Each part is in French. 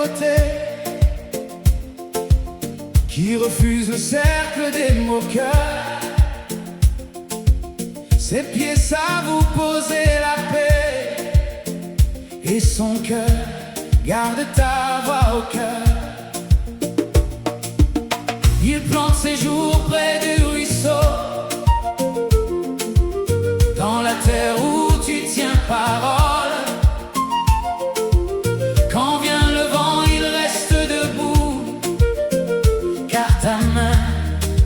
côté, qui refuse le cercle des moqueurs. Ses pieds savent vous poser la paix, et son cœur garde ta voix au cœur. Il plante ses jours près du ruisseau, dans la terre où tu tiens parole. Quand vient le vent, il reste debout, car ta main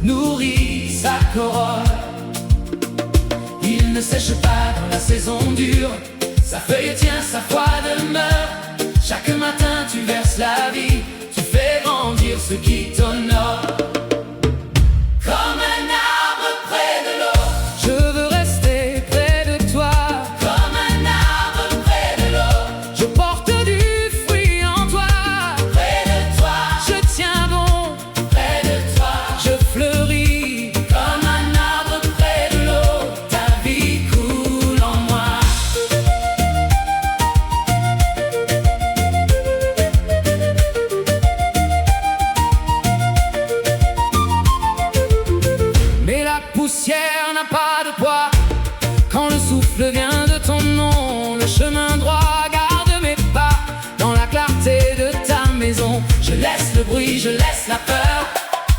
nourrit sa corolle. Il ne sèche pas dans la saison dure, sa feuille tient, sa foi demeure. Chaque matin tu verses la vie, tu fais grandir ce qui t'honore. Comme un arbre près de l'eau, je veux rester près de toi. Comme un arbre près de l'eau, je porte du fruit en toi. Près de toi, je tiens bon. Près de toi, je fleuris. Comme un arbre près de l'eau, ta vie coule en moi. Mais la poussière n'a pas de poids quand le souffle vient de ton nom. Le chemin droit garde mes pas dans la clarté de ta maison. Je laisse le bruit, je laisse la peur,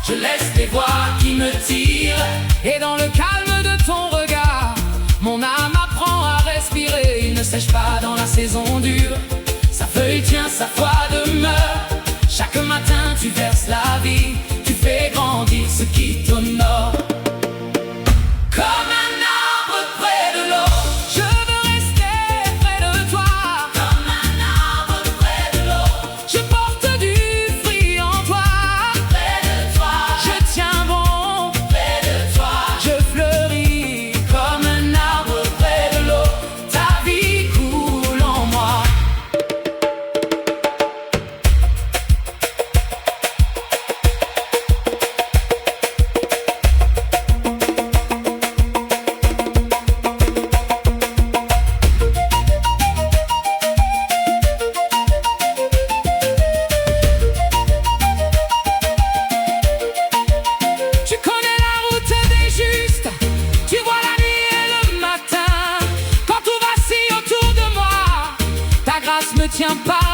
je laisse les voix qui me tirent. Et dans le calme de ton regard, mon âme apprend à respirer. Il ne sèche pas dans la saison dure, sa feuille tient, sa foi demeure. Chaque matin tu verses la vie, tu fais grandir ce qui t'honore. Comme un arbre près de l'eau, je veux rester près de toi. Comme un arbre près de l'eau, je porte du fruit en toi. Près de toi, je tiens bon. Près de toi, je fleuris. Comme un arbre près de l'eau, ta vie coule en moi. Tu connais la route des justes, tu vois la nuit et le matin. Quand tout vacille autour de moi, ta grâce me tient par